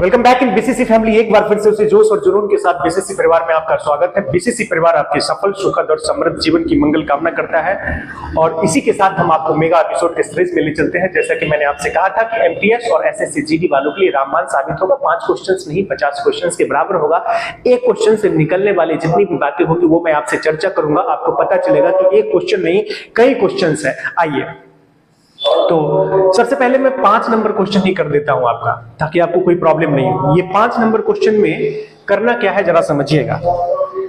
Welcome back in BCC family. एक बार फिर से उसी जोश और जुनून के साथ बीसीसी परिवार में आपका स्वागत है। बीसीसी परिवार आपके सफल, सुखद और समृद्ध जीवन की मंगल कामना करता है और इसी के साथ हम आपको मेगा एपिसोड के सीरीज में ले चलते हैं। जैसा कि मैंने आपसे कहा था कि एमटीएस और एसएससी जीडी वालों के लिए रामबाण साबित होगा। 5 क्वेश्चंस नहीं 50 क्वेश्चंस के बराबर होगा। एक क्वेश्चन से निकलने वाली जितनी भी बातें होंगी वो मैं आपसे चर्चा करूंगा। आपको पता चलेगा कि एक क्वेश्चन नहीं कई क्वेश्चंस है। आइए तो सबसे पहले मैं 5 नंबर क्वेश्चन ही कर देता हूं आपका, ताकि आपको कोई प्रॉब्लम नहीं हो। ये 5 नंबर क्वेश्चन में करना क्या है जरा समझिएगा।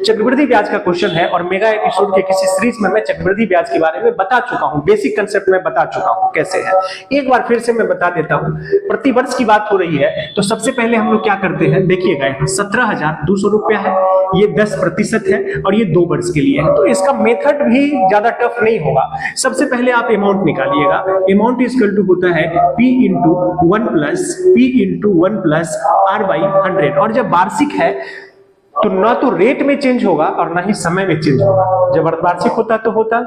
चक्रवृद्धि ब्याज का क्वेश्चन है और मेगा एपिसोड के किसी सीरीज में मैं चक्रवृद्धि ब्याज के बारे में बता चुका हूं, बेसिक कंसेप्ट में बता चुका हूं कैसे है। एक बार फिर से मैं बता देता हूं। प्रति वर्ष की बात हो रही है तो सबसे पहले हम लोग क्या करते हैं, देखिएगा 17,200 रुपया है, ये 10% है और ये 2 वर्ष के लिए है। तो इसका मेथड भी ज्यादा टफ नहीं होगा। सबसे पहले आप अमाउंट निकालिएगा। अमाउंट इक्वल टू होता है P into 1 plus R by 100। और जब वार्षिक है तो ना तो रेट में चेंज होगा और ना ही समय में चेंज होगा। जब अर्धवार्षिक होता तो होता,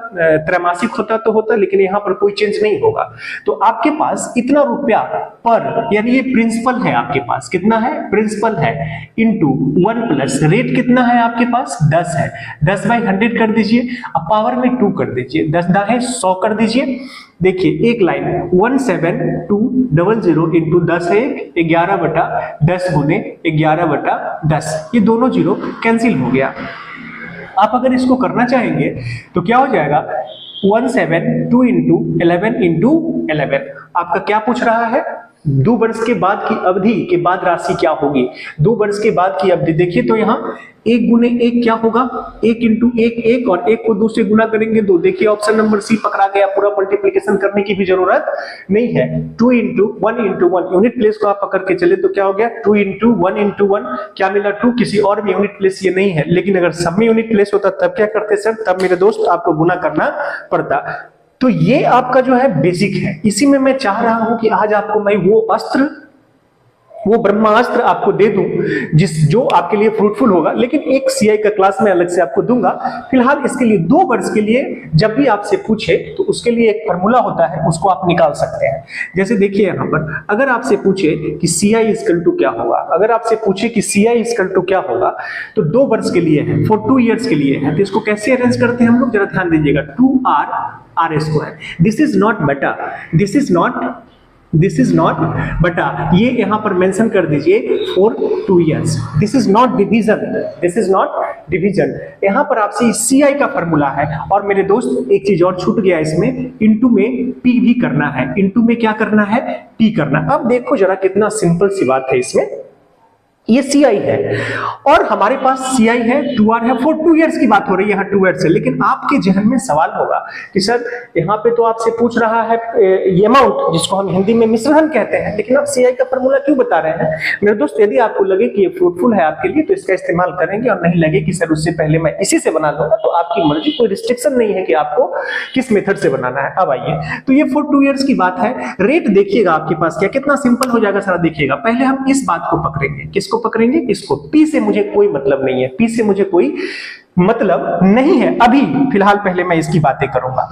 त्रैमासिक होता तो होता, लेकिन यहां पर कोई चेंज नहीं होगा। तो आपके पास इतना रुपया पर, यानी ये प्रिंसिपल है आपके पास, कितना है प्रिंसिपल है, इंटू 1 प्लस रेट कितना है आपके पास 10 है, 10 बाई 100 कर दीजिए। अब पावर में 2 कर दीजिए, 10 दाहे 100 कर दीजिए। देखिए एक लाइन 17200 इंटू 10 है 11/10 गुने 11/10, ये दोनों जीरो कैंसिल हो गया। आप अगर इसको करना चाहेंगे तो क्या हो जाएगा 172 इंटू 11 आपका क्या पूछ रहा है 2 वर्ष के बाद की अवधि के बाद राशि क्या होगी। 2 वर्ष के बाद की अवधि देखिए तो यहाँ 1 गुने 1 क्या होगा, 1 इंटू 1 1 और 1 को 2 से गुना करेंगे 2। देखिए ऑप्शन नंबर सी पकड़ा गया, पूरा मल्टीप्लिकेशन करने की भी जरूरत नहीं है। 2 इंटू 1 यूनिट प्लेस को आप पकड़ के चले तो क्या हो गया 2 इंटू 1 क्या मिला 2। किसी और में यूनिट प्लेस ये नहीं है, लेकिन अगर सब में यूनिट प्लेस होता तब क्या करते सर, तब मेरे दोस्त आपको गुना करना पड़ता। तो ये आपका जो है बेसिक है। इसी में मैं चाह रहा हूं कि आज आपको मैं वो अस्त्र, वो ब्रह्मास्त्र आपको दे दूं जो आपके लिए फ्रूटफुल होगा। लेकिन एक सीआई का क्लास में अलग से आपको दूंगा। फिलहाल इसके लिए 2 वर्ष के लिए जब भी आपसे पूछे तो उसके लिए एक फॉर्मूला होता है, उसको आप निकाल सकते हैं। जैसे देखिए यहां पर अगर आपसे पूछे कि CI इक्वल टू क्या होगा, अगर आपसे पूछे कि CI इक्वल टू क्या होगा तो 2 वर्ष के लिए है, फॉर 2 इयर्स के लिए है। तो इसको कैसे अरेंज करते हैं हम लोग, जरा ध्यान दीजिएगा। 2R square, this is not बटा, दिस इज नॉट बटा, ये यहां पर मेंशन कर दीजिए for 2 years. This is not division, यहां पर आपसे CI का फॉर्मूला है। और मेरे दोस्त एक चीज और छूट गया इसमें, इनटू में P भी करना है। इनटू में क्या करना है, P करना। अब देखो जरा कितना सिंपल सी बात है इसमें। ये CI है और हमारे पास CI है 2R है, फॉर 2 इयर्स की बात हो रही है, यहाँ 2 इयर्स है। लेकिन आपके जहन में सवाल होगा कि सर यहाँ पे तो आपसे पूछ रहा है ये अमाउंट, जिसको हम हिंदी में मिश्रण कहते हैं, लेकिन आप CI का फॉर्मूला क्यों बता रहे हैं। मेरे दोस्त यदि आपको लगे कि ये फ्रूटफुल है आपके लिए तो इसका इस्तेमाल करेंगे, और नहीं लगे कि सर उससे पहले मैं इसी से बना लूंगा तो आपकी मर्जी, कोई रिस्ट्रिक्शन नहीं है कि आपको किस मेथड से बनाना है। अब आइए तो ये फॉर 2 इयर्स की बात है। रेट देखिएगा आपके पास क्या कितना सिंपल हो जाएगा सारा, देखिएगा। पहले हम इस बात को पकड़ेंगे, किसको पकड़ेंगे, इसको। P से मुझे कोई मतलब नहीं है, P से मुझे कोई मतलब नहीं है अभी फिलहाल। पहले मैं इसकी बातें करूंगा।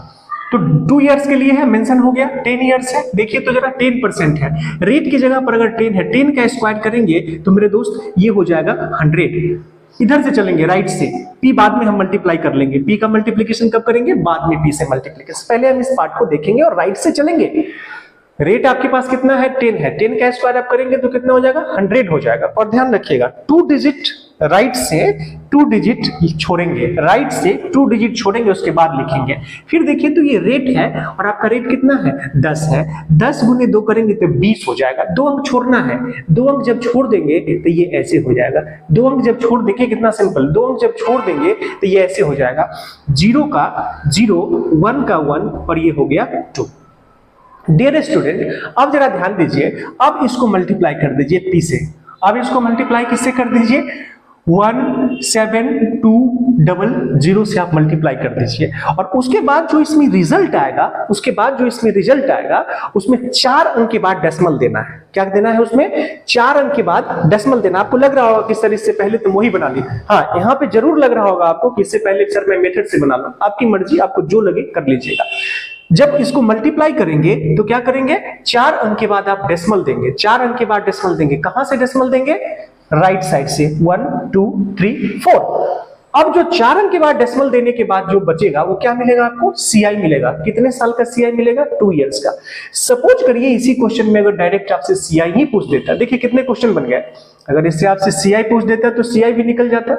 तो 2 इयर्स के लिए है, मेंशन हो गया। 10 इयर्स है, देखिए तो जरा 10% है। रेट की जगह पर अगर 10 है, 10 का स्क्वायर करेंगे तो मेरे दोस्त ये हो जाएगा 100। इधर से चलेंगे राइट से, P बाद में हम मल्टीप्लाई कर लेंगे। P का मल्टीप्लिकेशन कब करेंगे, बाद में P से मल्टीप्लिकेशन। पहले हम इस पार्ट को देखेंगे और राइट से चलेंगे। रेट आपके पास कितना है 10 है, 10 का स्क्वायर आप करेंगे तो कितना हो जाएगा 100 हो जाएगा। और ध्यान रखिएगा 2 डिजिट राइट से 2 डिजिट छोड़ेंगे, राइट से 2 डिजिट छोड़ेंगे, उसके बाद लिखेंगे। फिर देखिए तो ये रेट है और आपका रेट कितना है 10 है, 10 गुने 2 करेंगे तो 20 हो जाएगा। 2 अंक छोड़ना है, 2 अंक जब छोड़ देंगे तो ये ऐसे हो जाएगा। 2 अंक जब छोड़ देंगे, कितना सिंपल, 2 अंक जब छोड़ देंगे तो ये ऐसे हो जाएगा। 0 का 0, 1 का 1 और ये हो गया 2। डियर स्टूडेंट अब जरा ध्यान दीजिए, अब इसको मल्टीप्लाई कर दीजिए P से। अब इसको मल्टीप्लाई किससे कर दीजिए, 17200 से आप मल्टीप्लाई कर दीजिए। और उसके बाद जो इसमें रिजल्ट आएगा, उसमें 4 अंक के बाद डेसिमल देना है। क्या देना है उसमें, 4 अंक के बाद डेसिमल देना। आपको लग रहा होगा कि सर इससे पहले तो वही बना ली। हाँ, यहाँ पे जरूर लग रहा होगा आपको कि इससे पहले सर मैं मेथड से बना लूं। आपकी मर्जी, आपको जो लगे कर लीजिएगा। जब इसको मल्टीप्लाई करेंगे तो क्या करेंगे, 4 अंक के बाद आप डेसिमल देंगे, 4 अंक के बाद डेसिमल देंगे। कहां से डेसिमल देंगे, राइट साइड से, 1 2 3 4। अब जो 4 अंक के बाद डेसिमल देने के बाद जो बचेगा वो क्या मिलेगा आपको, सीआई मिलेगा। कितने साल का सीआई मिलेगा, 2 इयर्स का। सपोज करिए इसी क्वेश्चन में अगर डायरेक्ट आपसे सीआई ही पूछ देता, देखिए कितने क्वेश्चन बन गए। अगर इससे आपसे सीआई पूछ देता तो सीआई भी निकल जाता,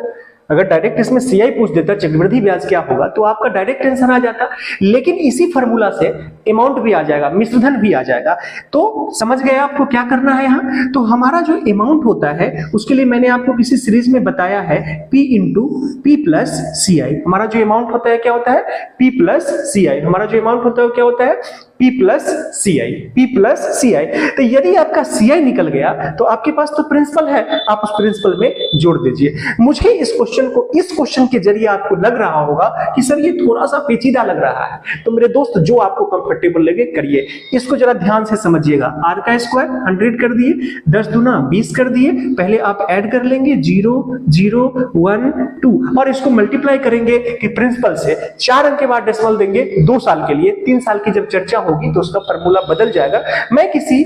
अगर डायरेक्ट इसमें सीआई पूछ देता चक्रवृद्धि ब्याज क्या होगा तो आपका डायरेक्ट आंसर आ जाता। लेकिन इसी फॉर्मूला से अमाउंट भी आ जाएगा, मिश्रधन भी आ जाएगा। तो समझ गए आपको क्या करना है यहाँ। तो हमारा जो अमाउंट होता है उसके लिए मैंने आपको किसी सीरीज में बताया है P into P plus CI. हमारा जो अमाउंट होता है क्या होता है, P प्लस सीआई। हमारा जो अमाउंट होता है क्या होता है, P plus CI, P plus CI. तो यदि आपका सीआई निकल गया तो आपके पास तो प्रिंसिपल है, आप उस प्रिंसिपल में जोड़ दीजिए। मुझे इस क्वेश्चन के जरिए आपको लग रहा होगा कि सर ये थोड़ा सा पेचीदा लग रहा है, तो मेरे दोस्त जो आपको कंफर्टेबल लगे करिए। इसको जरा ध्यान से समझिएगा। r का स्क्वायर 100 कर दिए, 10 दूना 20 कर दिए। पहले आप ऐड कर लेंगे 0 0 1 2 और इसको मल्टीप्लाई करेंगे कि प्रिंसिपल से। 4 अंक के बाद डेसिमल देंगे 2 साल के लिए। 3 साल की जब चर्चा होगी तो उसका फॉर्मूला बदल जाएगा। मैं किसी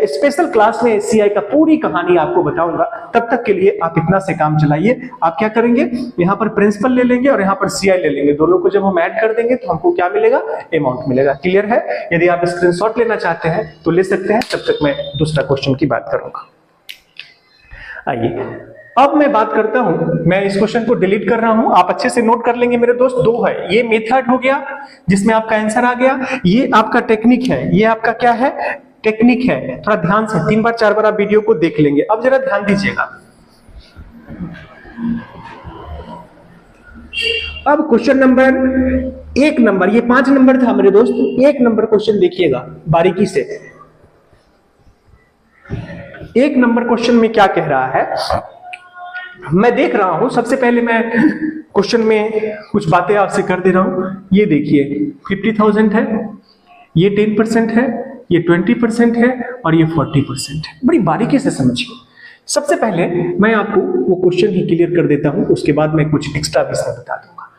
स्पेशल क्लास में सीआई का पूरी कहानी आपको बताऊंगा। तब तक के लिए आप इतना से काम चलाइए। आप क्या करेंगे, यहां पर प्रिंसिपल ले लेंगे और यहां पर सीआई ले लेंगे। दोनों को जब हम ऐड कर देंगे तो हमको क्या मिलेगा, अमाउंट मिलेगा। क्लियर है। यदि आप स्क्रीनशॉट लेना चाहते हैं तो ले सकते हैं। तब तक मैं दूसरा क्वेश्चन की बात करूंगा। आइए अब मैं बात करता हूं, मैं इस क्वेश्चन को डिलीट कर रहा हूं, आप अच्छे से नोट कर लेंगे मेरे दोस्त। 2 है, ये मेथड हो गया जिसमें आपका आंसर आ गया, ये आपका टेक्निक है, ये आपका क्या है, टेक्निक है। थोड़ा ध्यान से 3 बार 4 बार आप वीडियो को देख लेंगे। अब जरा ध्यान दीजिएगा। अब क्वेश्चन नंबर 1 नंबर, ये 5 नंबर था मेरे दोस्त। 1 नंबर क्वेश्चन देखिएगा बारीकी से। 1 नंबर क्वेश्चन में क्या कह रहा है, मैं देख रहा हूं। सबसे पहले मैं क्वेश्चन में कुछ बातें आपसे कर दे रहा हूं। ये देखिए 50,000 है, ये 10% है, ये 20% है और ये 40% है। बड़ी बारीकी से समझिए। सबसे पहले मैं आपको वो क्वेश्चन ही क्लियर कर देता हूं, उसके बाद मैं कुछ एक्स्ट्रा विषय बता दूंगा।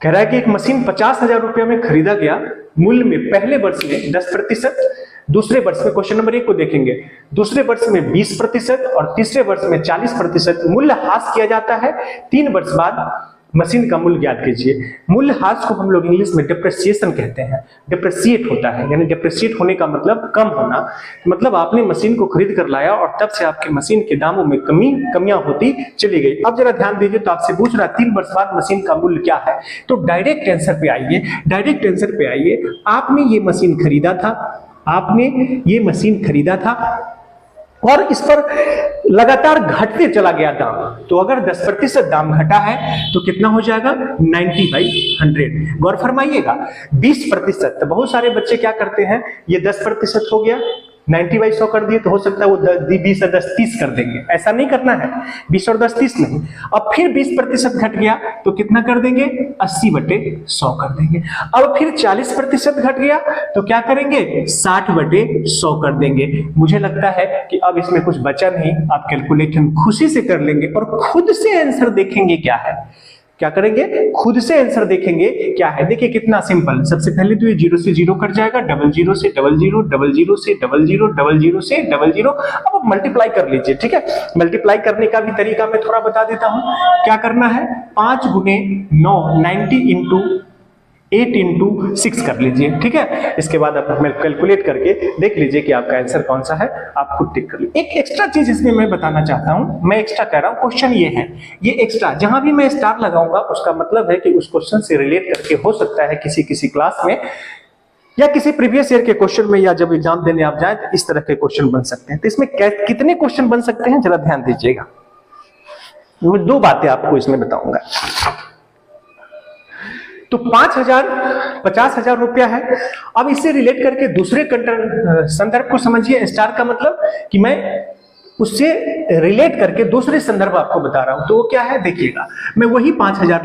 कह रहा है कि एक मशीन 50,000 रुपये में खरीदा गया, मूल्य में पहले वर्ष में 10%, दूसरे वर्ष में, क्वेश्चन नंबर 1 को देखेंगे, दूसरे वर्ष में 20% और तीसरे वर्ष में 40% मूल्य ह्रास किया जाता है। 3 वर्ष बाद मशीन का मूल्य ज्ञात कीजिए। मूल्य ह्रास को हम लोग इंग्लिश में डिप्रिसिएशन कहते हैं। डिप्रिसिएट होता है, यानी डिप्रिसिएट होने का मतलब कम होना। मतलब आपने मशीन को खरीद कर लाया और तब से आपके मशीन के दामों में कमियां होती चली गई। अब जरा ध्यान दीजिए, तो आपसे पूछ रहा 3 वर्ष बाद मशीन का मूल्य क्या है। तो डायरेक्ट आंसर पे आइए, डायरेक्ट आंसर पे आइए। आपने ये मशीन खरीदा था, आपने ये मशीन खरीदा था और इस पर लगातार घटते चला गया दाम। तो अगर 10% दाम घटा है तो कितना हो जाएगा, 90/100। गौर फरमाइएगा 20%। तो बहुत सारे बच्चे क्या करते हैं, ये 10% हो गया, 90/100 कर दिए, तो हो सकता है वो 20 और 10 30 कर देंगे। ऐसा नहीं करना है, 20 और 10 30 नहीं। अब फिर 20% घट गया तो कितना कर देंगे, 80/100 कर देंगे। अब फिर 40% घट गया तो क्या करेंगे, 60/100 कर देंगे। मुझे लगता है कि अब इसमें कुछ बचा नहीं, आप कैलकुलेशन खुशी से कर लेंगे और खुद से आंसर देखेंगे क्या है। क्या करेंगे, खुद से आंसर देखेंगे क्या है। देखिए कितना सिंपल। सबसे पहले तो ये 0 से 0 कट जाएगा, 00 से 00, 00 से 00, 00 से 00। अब मल्टीप्लाई कर लीजिए, ठीक है। मल्टीप्लाई करने का भी तरीका मैं थोड़ा बता देता हूं। क्या करना है, 5 गुने 9, 90 इंटू 8 इंटू 6 कर लीजिए, ठीक है। इसके बाद आप कैलकुलेट करके देख लीजिए कि आपका आंसर कौन सा है, आप खुद टिक कर लीजिए। एक एक्स्ट्रा चीज इसमें मैं बताना चाहता हूं, मैं एक्स्ट्रा कह रहा हूं, क्वेश्चन ये है, ये एक्स्ट्रा जहां भी मैं स्टार लगाऊंगा उसका मतलब है कि उस क्वेश्चन से रिलेट करके हो सकता है किसी क्लास में या किसी प्रीवियस ईयर के क्वेश्चन में, या जब एग्जाम देने आप जाए तो इस तरह के क्वेश्चन बन सकते हैं। तो इसमें कितने क्वेश्चन बन सकते हैं जरा ध्यान दीजिएगा। मैं 2 बातें आपको इसमें बताऊंगा। तो 50,000 रुपया है। अब इससे रिलेट करके दूसरे संदर्भ को समझिए। स्टार का मतलब कि मैं उससे रिलेट करके दूसरे संदर्भ आपको बता रहा हूं। तो वो क्या है देखिएगा, मैं वही 50,000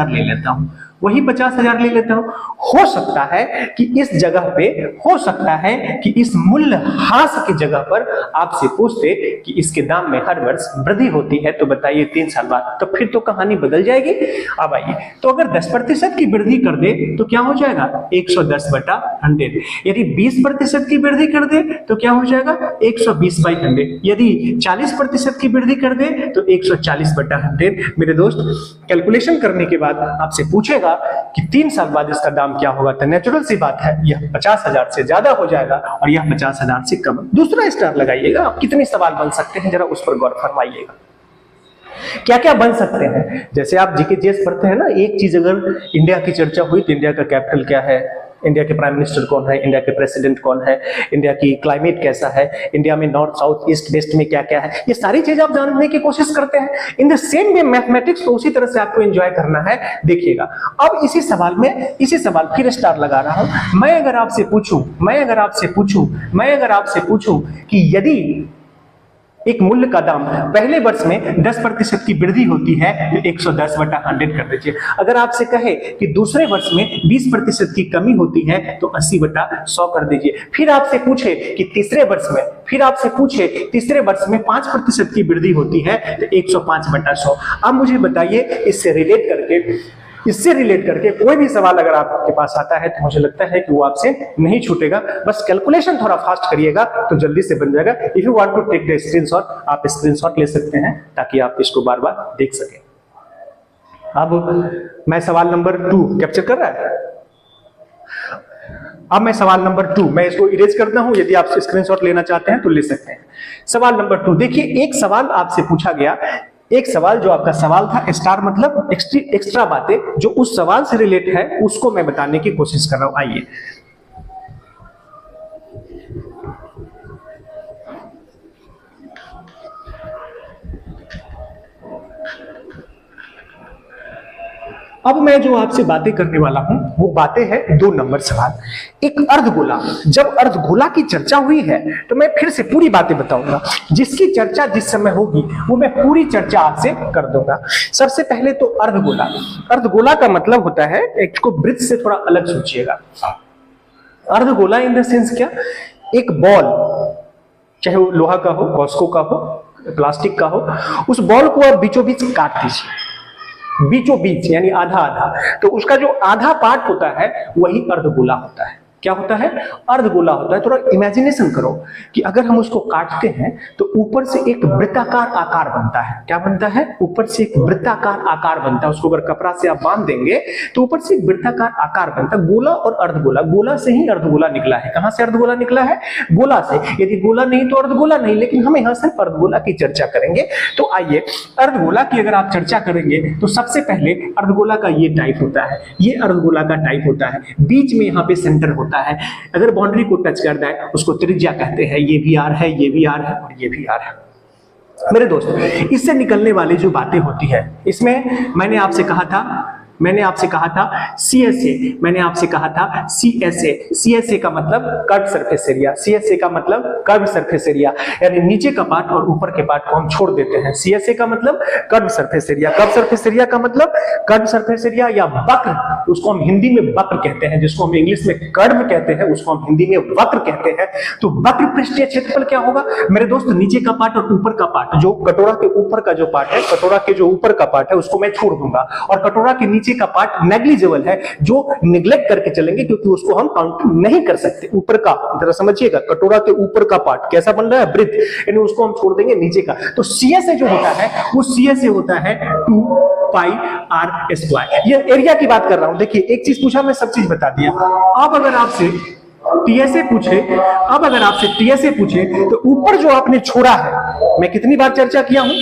ले लेता हूं, वही 50,000 ले लेता हूं। हो सकता है कि इस जगह पे, हो सकता है कि इस मूल्यह्रास की जगह पर आपसे पूछते कि इसके दाम में हर वर्ष वृद्धि होती है, तो बताइए 3 साल बाद, तो फिर तो कहानी बदल जाएगी। अब आइए, तो अगर 10% की वृद्धि कर दे तो क्या हो जाएगा 110/100। यदि 20% की वृद्धि कर दे तो क्या हो जाएगा 120/100। यदि 40% की वृद्धि कर दे तो 140/100। मेरे दोस्त, कैलकुलेशन करने के बाद आपसे पूछेगा कि 3 साल बाद इसका दाम क्या होगा, तो नेचुरल सी बात है यह 50,000 से ज्यादा हो जाएगा और यह 50,000 से कम। दूसरा स्टार लगाइएगा। आप कितने सवाल बन सकते हैं जरा उस पर गौर फरमाइएगा। क्या क्या बन सकते हैं? जैसे आप जीके जीएस पढ़ते हैं ना, एक चीज अगर इंडिया की चर्चा हुई तो इंडिया का कैपिटल क्या है, इंडिया के प्राइम मिनिस्टर कौन है, इंडिया के प्रेसिडेंट कौन है, इंडिया की क्लाइमेट कैसा है, इंडिया में नॉर्थ साउथ ईस्ट वेस्ट में क्या क्या है, ये सारी चीज आप जानने की कोशिश करते हैं। In the same way mathematics को उसी तरह से आपको एंजॉय करना है। देखिएगा, अब इसी सवाल फिर स्टार लगा रहा हूं। मैं अगर आपसे पूछूं कि यदि एक मूल्य का दाम पहले वर्ष में 10% की वृद्धि होती है तो 110/100 कर दीजिए। अगर आपसे कहे कि दूसरे वर्ष में 20% की कमी होती है तो 80/100 कर दीजिए। फिर आपसे पूछे कि तीसरे वर्ष में 5% की वृद्धि होती है तो 105/100। अब मुझे बताइए, इससे रिलेट करके कोई भी सवाल अगर आपके पास आता है तो मुझे लगता है कि वो आपसे नहीं छूटेगा। बस कैलकुलेशन थोड़ा फास्ट करिएगा तो जल्दी से बन जाएगा। If you want to take the screenshot, आप स्क्रीनशॉट ले सकते हैं ताकि आप इसको बार बार देख सकें। अब मैं सवाल नंबर 2 कैप्चर कर रहा है। अब मैं सवाल नंबर 2, मैं इसको इरेज करता हूं, यदि आप स्क्रीनशॉट लेना चाहते हैं तो ले सकते हैं। सवाल नंबर 2 देखिए, एक सवाल आपसे पूछा गया, एक सवाल जो आपका सवाल था, स्टार मतलब एक्स्ट्रा बातें जो उस सवाल से रिलेट है उसको मैं बताने की कोशिश कर रहा हूं। आइए, अब मैं जो आपसे बातें करने वाला हूं वो बातें हैं 2 नंबर सवाल। एक अर्धगोला, जब अर्धगोला की चर्चा हुई है तो मैं फिर से पूरी बातें बताऊंगा। जिसकी चर्चा जिस समय होगी वो मैं पूरी चर्चा आपसे कर दूंगा। सबसे पहले तो अर्धगोला का मतलब होता है, इसको वृत्त से थोड़ा अलग सोचिएगा। अर्धगोला इन द सेंस क्या, एक बॉल, चाहे वो लोहा का हो, कॉस्को का हो, प्लास्टिक का हो, उस बॉल को आप बीचों बीच काट दीजिए, बीचों बीच यानी आधा आधा, तो उसका जो आधा पार्ट होता है वही अर्धगोला होता है। क्या होता है? अर्धगोला होता है। थोड़ा इमेजिनेशन करो कि अगर हम उसको काटते हैं तो ऊपर से एक वृत्ताकार आकार बनता है। क्या बनता है? ऊपर से एक वृत्ताकार आकार बनता है। उसको अगर कपड़ा से आप बांध देंगे तो ऊपर से एक वृत्ताकार आकार बनता है। गोला और अर्धगोला, गोला से ही अर्धगोला निकला है। कहां से अर्धगोला निकला है? गोला से। यदि गोला नहीं तो अर्धगोला नहीं, लेकिन हम यहां सिर्फ अर्धगोला की चर्चा करेंगे। तो आइए, अर्धगोला की अगर आप चर्चा करेंगे तो सबसे पहले अर्धगोला का ये टाइप होता है, ये अर्धगोला का टाइप होता है। बीच में यहाँ पे सेंटर होता है। अगर बाउंड्री को टच कर जाए उसको त्रिज्या कहते हैं। ये भी आर है, ये भी आर है और ये भी आर है। मेरे दोस्त, इससे निकलने वाली जो बातें होती है, इसमें मैंने आपसे कहा था CSA, मैंने आपसे कहा था CSA का मतलब कर्व सरफेस एरिया, CSA का मतलब कर्व सरफेस एरिया, यानी नीचे का पार्ट और ऊपर के पार्ट को हम छोड़ देते हैं। CSA का मतलब curve surface area, curve surface area का मतलब कर्व सरफेस एरिया या वक्र, उसको हम हिंदी में वक्र कहते हैं, जिसको हम इंग्लिश में कर्व कहते हैं उसको हम हिंदी में वक्र कहते हैं। तो वक्र पृष्ठीय क्षेत्रफल क्या होगा मेरे दोस्त? नीचे का पार्ट और ऊपर का पार्ट, जो कटोरा के ऊपर का जो पार्ट है, कटोरा के जो ऊपर का पार्ट है उसको मैं छोड़ दूंगा और कटोरा के नीचे का पार्ट नेग्लिजिबल है, जो निग्लेक्ट करके चलेंगे क्योंकि उसको हम काउंट नहीं कर सकते। ऊपर का जरा समझिएगा, कटोरा के ऊपर का पार्ट कैसा बन रहा है? वृत्त, यानी उसको हम छोड़ देंगे नीचे का। तो CSA जो होता है वो CSA होता है 2πr²। ये एरिया की बात कर रहा हूं। देखिए, एक चीज पूछा, मैं सब चीज बता दिया। अब अगर आपसे TSA पूछे तो ऊपर जो आपने छोड़ा है, मैं कितनी बार चर्चा किया हूं,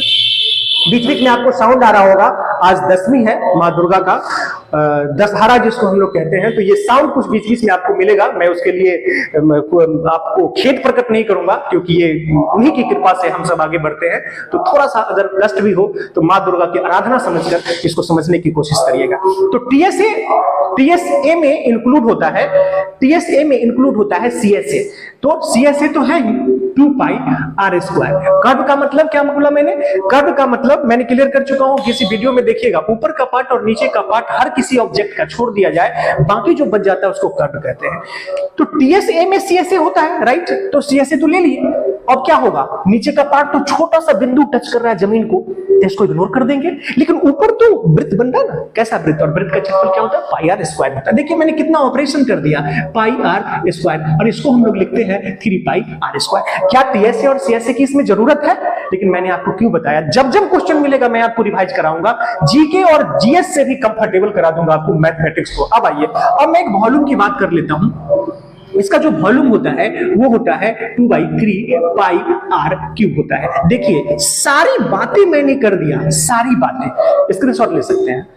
बीच बीच में आपको साउंड आ रहा होगा। आज 10वीं है माँ दुर्गा का दशहरा जिसको हम लोग कहते हैं, तो ये साउंड कुछ बीच बीच में आपको मिलेगा। मैं उसके लिए आपको खेद प्रकट नहीं करूंगा क्योंकि ये उन्हीं की कृपा से हम सब आगे बढ़ते हैं। तो थोड़ा सा अगर कष्ट भी हो तो माँ दुर्गा की आराधना समझकर इसको समझने की कोशिश करिएगा। तो TSA में इंक्लूड होता है CSA। तो CSA तो है ही 2 पाई r स्क्वायर। कर्व का मतलब क्या बोला मैंने? कर्व का मतलब मैंने क्लियर कर चुका हूं, किसी वीडियो में देखिएगा, ऊपर का पार्ट और नीचे का पार्ट हर किसी ऑब्जेक्ट का छोड़ दिया जाए, बाकी जो बच जाता है उसको कर्व कहते हैं। तो TSA में CSA होता है, राइट? तो CSA तो ले लिए। अब क्या होगा? नीचे का पार्ट तो छोटा सा बिंदु टच कर रहा है जमीन को, तो इसको इग्नोर कर देंगे, लेकिन ऊपर तो वृत्त बन रहा है ना। कैसा वृत्त? और वृत्त का क्षेत्रफल क्या होता है? पाई r स्क्वायर होता है। देखिए मैंने कितना ऑपरेशन कर दिया, पाई r स्क्वायर, और इसको हम लोग लिखते हैं 3 पाई r स्क्वायर। क्या TSA और CSA की इसमें जरूरत है? लेकिन मैंने आपको क्यों बताया, जब जब क्वेश्चन मिलेगा मैं आपको रिवाइज कराऊंगा, जीके और जीएस से भी कंफर्टेबल करा दूंगा आपको मैथमेटिक्स को। अब आइए, अब मैं एक वॉल्यूम की बात कर लेता हूं। इसका जो वॉल्यूम होता है वो होता है 2/3 पाई r क्यूब होता है। देखिए सारी बातें मैंने कर दिया, सारी बातें स्क्रीनशॉट ले सकते हैं।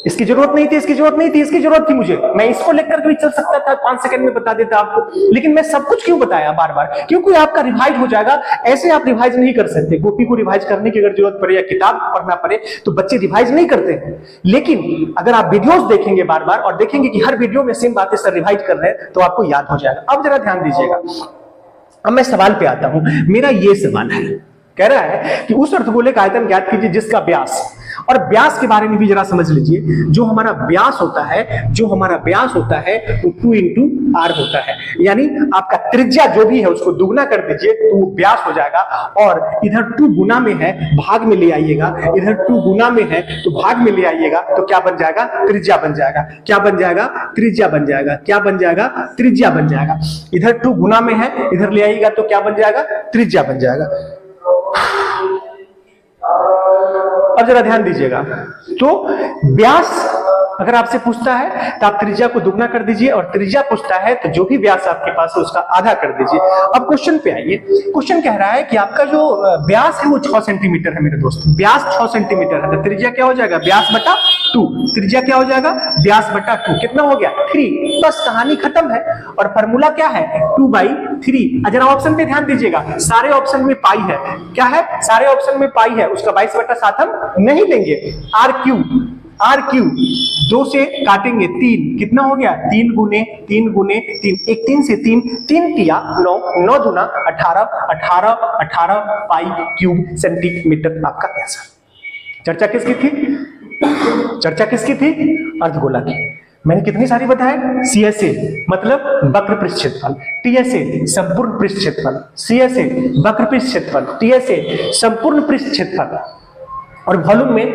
इसकी जरूरत नहीं थी, इसकी जरूरत नहीं थी, इसकी जरूरत थी मुझे, मैं इसको लेकर के भी चल सकता था, 5 सेकंड में बता देता आपको, लेकिन मैं सब कुछ क्यों बताया बार बार? क्योंकि आपका रिवाइज हो जाएगा। ऐसे आप रिवाइज नहीं कर सकते। कॉपी को रिवाइज करने की अगर जरूरत पड़े या किताब पढ़ना पड़े तो बच्चे रिवाइज नहीं करते हैं, लेकिन अगर आप वीडियोस देखेंगे बार बार और देखेंगे कि हर वीडियो में सेम बातें सर रिवाइज कर रहे हैं तो आपको याद हो जाएगा। अब जरा ध्यान दीजिएगा, अब मैं सवाल पे आता हूं। मेरा ये सवाल है, कह रहा है कि उस अर्धगोले का आयतन ज्ञात कीजिए जिसका व्यास, और व्यास के बारे में भी जरा समझ लीजिए। जो हमारा व्यास होता है, जो हमारा व्यास होता है वो 2 × r होता है, यानी आपका त्रिज्या जो भी है उसको दुगना कर दीजिए तो वो व्यास हो जाएगा। और इधर 2 गुना में है, भाग में ले आइएगा, इधर 2 गुना में है तो भाग में ले आइएगा, तो क्या बन जाएगा? त्रिज्या बन जाएगा। क्या बन जाएगा? त्रिज्या बन जाएगा। क्या बन जाएगा? त्रिज्या बन जाएगा। इधर 2 गुना में है, इधर ले आइएगा तो क्या बन जाएगा? त्रिज्या बन जाएगा। अब जरा ध्यान दीजिएगा, तो व्यास अगर आपसे पूछता है तो आप त्रिज्या को दुगना कर दीजिए, और त्रिज्या पूछता है तो जो भी व्यास आपके पास है उसका आधा कर दीजिए। अब क्वेश्चन पे आइए। क्वेश्चन कह रहा है कि आपका जो व्यास है वो 6 सेंटीमीटर है मेरे दोस्त, व्यास 6 सेंटीमीटर है, तो त्रिज्या क्या हो जाएगा? व्यास बटा 2। त्रिज्या क्या हो जाएगा? व्यास बटा 2। कितना हो गया? 3। बस कहानी खत्म है। और फॉर्मूला क्या है? 2/3। जरा ऑप्शन पे ध्यान दीजिएगा, सारे ऑप्शन में पाई है। क्या है? सारे ऑप्शन में पाई है, उसका 22/7 हम नहीं लेंगे। r क्यूब 2 से काटेंगे 3, कितना हो गया? 3 गुने 3 गुने 3, 1 3 से 3, 3 तिया 9, 9 दूना 18, 18 18 पाई क्यूब सेंटीमीटर आपका आंसर। चर्चा किसकी थी? चर्चा किसकी थी? अर्धगोला की। मैंने कितनी सारी बताए? CSA मतलब वक्र पृष्ठ क्षेत्रफल, TSA संपूर्ण पृष्ठ क्षेत्रफल, CSA वक्र पृष्ठ क्षेत्रफल, TSA संपूर्ण पृष्ठ क्षेत्रफल, और वॉल्यूम में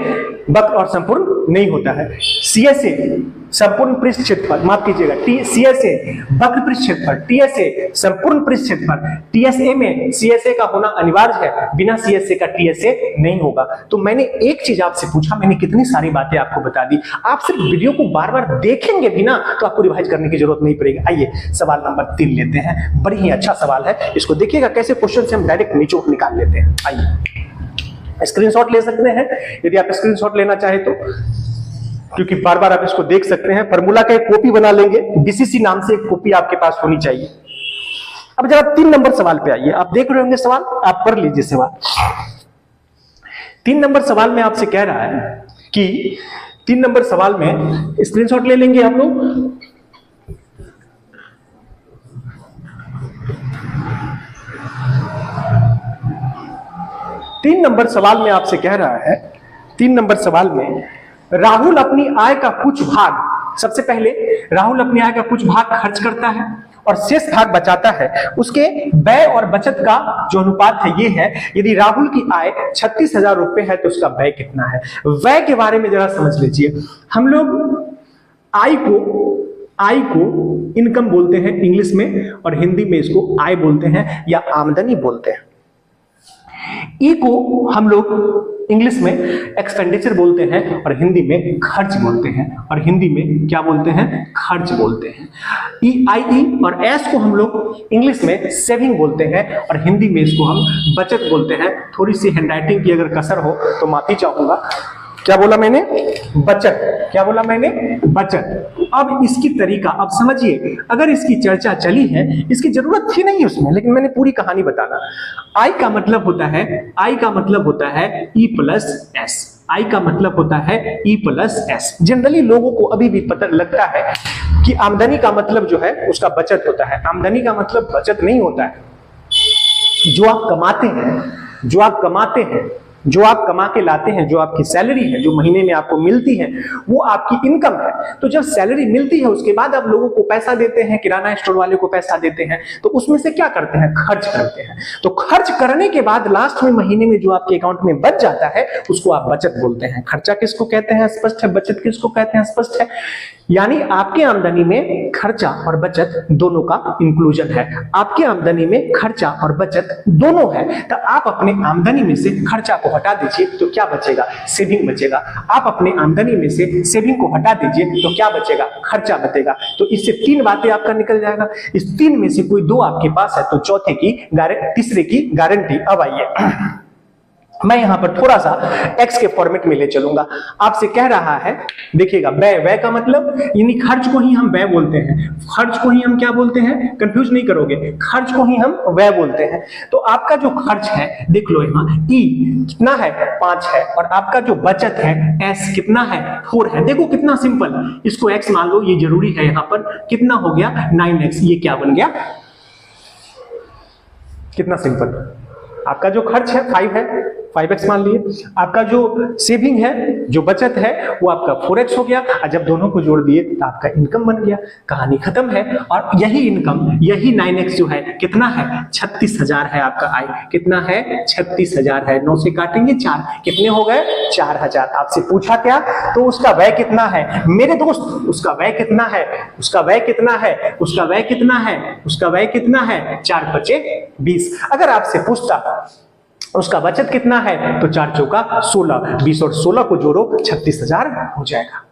वक्र और संपूर्ण नहीं होता है। CSA संपूर्ण पृष्ठ क्षेत्रफल, माफ कीजिएगा, CSA वक्र पृष्ठ क्षेत्रफल, TSA संपूर्ण पृष्ठ क्षेत्रफल। TSA में CSA का होना अनिवार्य है, बिना CSA का TSA नहीं होगा। तो मैंने एक चीज आपसे पूछा, मैंने कितनी सारी बातें आपको बता दी। आप सिर्फ वीडियो को बार बार देखेंगे भी ना तो आपको रिवाइज करने की जरूरत नहीं पड़ेगी। आइए सवाल नंबर 3 लेते हैं, बड़ी ही अच्छा सवाल है, इसको देखिएगा कैसे क्वेश्चन से हम डायरेक्ट निचोड़ निकाल लेते हैं। आइए स्क्रीनशॉट ले सकते हैं यदि आप स्क्रीनशॉट लेना चाहें तो, क्योंकि बार बार आप इसको देख सकते हैं। फॉर्मूला का एक कॉपी बना लेंगे, BCC नाम से एक कॉपी आपके पास होनी चाहिए। अब जरा 3 नंबर सवाल पे आइए, आप देख रहे होंगे सवाल, आप पढ़ लीजिए सवाल। 3 नंबर सवाल में आपसे कह रहा है कि 3 नंबर सवाल में स्क्रीनशॉट ले लेंगे हम लोग। तीन नंबर सवाल में आपसे कह रहा है, 3 नंबर सवाल में राहुल अपनी आय का कुछ भाग, सबसे पहले राहुल अपनी आय का कुछ भाग खर्च करता है और शेष भाग बचाता है। उसके व्यय और बचत का जो अनुपात है ये है, यदि राहुल की आय 36,000 रुपए है तो उसका व्यय कितना है? व्यय के बारे में जरा समझ लीजिए। हम लोग आय को इनकम बोलते हैं इंग्लिश में, और हिंदी में इसको आय बोलते हैं या आमदनी बोलते हैं। ई को हम लोग इंग्लिश में एक्सपेंडिचर बोलते हैं और हिंदी में खर्च बोलते हैं, और हिंदी में क्या बोलते हैं? खर्च बोलते हैं। EIE और S को हम लोग इंग्लिश में सेविंग बोलते हैं और हिंदी में इसको हम बचत बोलते हैं। थोड़ी सी हैंडराइटिंग की अगर कसर हो तो माफी चाहूंगा। क्या बोला मैंने? बचत। क्या बोला मैंने? बचत। अब इसकी तरीका अब समझिए, अगर इसकी चर्चा चली है, इसकी जरूरत थी नहीं उसमें, लेकिन मैंने पूरी कहानी बताना। आई का मतलब होता है E + S। आई का मतलब होता है ई प्लस एस। जनरली लोगों को अभी भी पता लगता है कि आमदनी का मतलब जो है उसका बचत होता है। आमदनी का मतलब बचत नहीं होता है। जो आप कमाते हैं, जो आप कमाते हैं, जो आप कमा के लाते हैं, जो आपकी सैलरी है, जो महीने में आपको मिलती है, वो आपकी इनकम है। तो जब सैलरी मिलती है उसके बाद आप लोगों को पैसा देते हैं, किराना स्टोर वाले को पैसा देते हैं, तो उसमें से क्या करते हैं? खर्च करते हैं। तो खर्च करने के बाद लास्ट में महीने में जो आपके अकाउंट में बच जाता है उसको आप बचत बोलते हैं। खर्चा किसको कहते हैं? स्पष्ट है। बचत किसको कहते हैं? स्पष्ट है। यानी आपके आमदनी में खर्चा और बचत दोनों का इंक्लूजन है। आपकी आमदनी में खर्चा और बचत दोनों है। तो आप अपने आमदनी में से खर्चा को हटा दीजिए तो क्या बचेगा? सेविंग बचेगा। आप अपने आमदनी में से सेविंग को हटा दीजिए तो क्या बचेगा? खर्चा बचेगा। तो इससे तीन बातें आपका निकल जाएगा। इस तीन में से कोई दो आपके पास है तो चौथे की तीसरे की गारंटी। अब आइए मैं यहां पर थोड़ा सा एक्स के फॉर्मेट में ले चलूंगा। आपसे कह रहा है, देखिएगा, व्यय, व्यय का मतलब यानी खर्च को ही हम व्यय बोलते हैं। खर्च को ही हम क्या बोलते हैं? कंफ्यूज नहीं करोगे, खर्च को ही हम व्यय बोलते हैं। तो आपका जो खर्च है देख लो यहां, ई कितना है? 5 है। और आपका जो बचत है एस कितना है? 4 है। देखो कितना सिंपल, इसको एक्स मान लो, ये जरूरी है। यहां पर कितना हो गया? 9x। ये क्या बन गया? कितना सिंपल। आपका जो खर्च है 5 है, 5x मान लिए। आपका जो सेविंग है, जो बचत है, वो आपका 4x हो गया। और जब दोनों को जोड़ दिए तो आपका इनकम बन गया। कहानी खत्म है। और यही इनकम, यही 9x जो है कितना है? 36,000 है आपका आय। कितना है? 36,000 है। 9 से काटेंगे 4, कितने हो गए? 4,000। आपसे पूछा क्या? तो उसका व्यय कितना है मेरे दोस्त? उसका व्यय कितना है? उसका व्यय कितना है? उसका व्यय कितना है? उसका व्यय कितना है? 4 × 20। अगर आपसे पूछता उसका बचत कितना है तो 4 चौका 16, 20 और 16 को जोड़ो 36,000 हो जाएगा।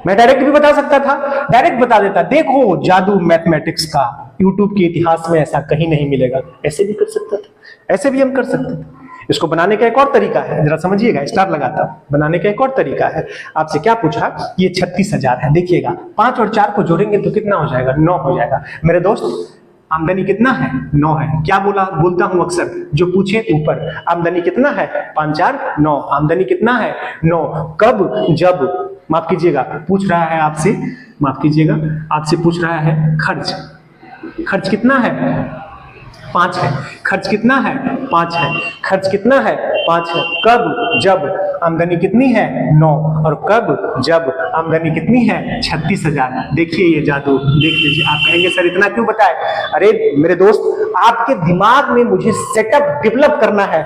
मैं डायरेक्ट भी बता सकता था, डायरेक्ट बता देता। देखो जादू मैथमेटिक्स का यूट्यूब के इतिहास में ऐसा कहीं नहीं मिलेगा। ऐसे भी कर सकता था, ऐसे भी हम कर सकते थे। इसको बनाने का एक और तरीका है, जरा समझिएगा, स्टार लगाता हूं। बनाने का एक और तरीका है। आपसे क्या पूछा? ये 36,000 है। देखिएगा 5 और 4 को जोड़ेंगे तो कितना हो जाएगा? 9 हो जाएगा। मेरे दोस्त आमदनी कितना है? 9 है। क्या बोलता हूं अक्सर, जो पूछे ऊपर, आमदनी कितना है? 5 4 9। आमदनी कितना है? 9। कब? जब, माफ कीजिएगा, पूछ रहा है आपसे, माफ कीजिएगा, आपसे पूछ रहा है खर्च। खर्च कितना है? 5 है। खर्च कितना है? 5 है। खर्च कितना है? 5 है। कब? जब। आमदनी कितनी है? 9। और कब? जब। आमदनी कितनी है? 36,000। देखिए ये जादू, देख लीजिए। आप कहेंगे सर इतना क्यों बताए? अरे मेरे दोस्त, आपके दिमाग में मुझे सेटअप डेवलप करना है।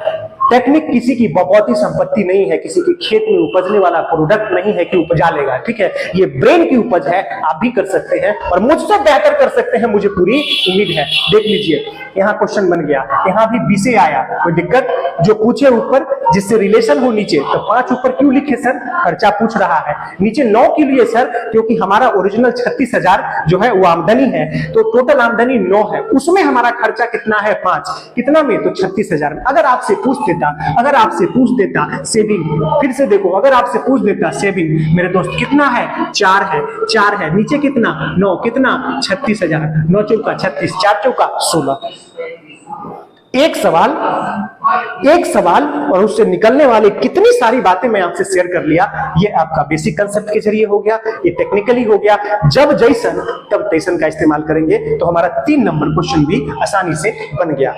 टेक्निक किसी की बपौती संपत्ति नहीं है, किसी के खेत में उपजने वाला प्रोडक्ट नहीं है कि उपजा लेगा, ठीक है? ये ब्रेन की उपज है। आप भी कर सकते हैं और मुझसे बेहतर कर सकते हैं, मुझे पूरी उम्मीद है। देख लीजिए यहाँ क्वेश्चन बन गया, यहाँ भी 20 से आया, कोई दिक्कत? जो पूछे ऊपर जिससे रिलेशन हो नीचे, तो 5 ऊपर क्यों लिखे सर? खर्चा पूछ रहा है। नीचे 9 के लिए सर, क्योंकि हमारा ओरिजिनल 36,000 जो है वो आमदनी है, तो टोटल आमदनी 9 है, उसमें हमारा खर्चा कितना है? 5। कितना में? तो 36,000 में। अगर आपसे पूछ देता सेविंग, फिर से देखो, अगर आपसे पूछ देता सेविंग, मेरे दोस्त कितना है? 4 है। 4 है। नीचे कितना? 9। कितना? 36,000। 9 चौका 36, 4 चौका 16। एक सवाल और उससे निकलने वाले कितनी सारी बातें मैं आपसे शेयर कर लिया। ये आपका बेसिक कंसेप्ट के जरिए हो गया, ये टेक्निकली हो गया। जब जैसन तब तैसन का इस्तेमाल करेंगे तो हमारा 3 नंबर क्वेश्चन भी आसानी से बन गया।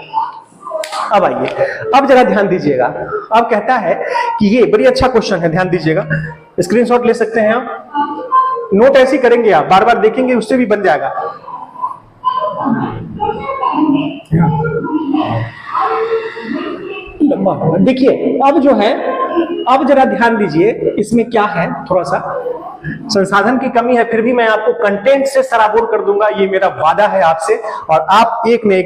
अब आइए, अब जरा ध्यान दीजिएगा। अब कहता है कि ये बड़ी अच्छा क्वेश्चन है, ध्यान दीजिएगा। स्क्रीनशॉट ले सकते हैं आप, नोट ऐसी करेंगे, आप बार बार देखेंगे, उससे भी बन जाएगा। देखिए अब जो है, अब जरा ध्यान दीजिए, इसमें क्या है, थोड़ा सा संसाधन की कमी है, फिर भी मैं आपको कंटेंट से सराबोर कर दूंगा, ये मेरा वादा है आपसे। और आप एक में एक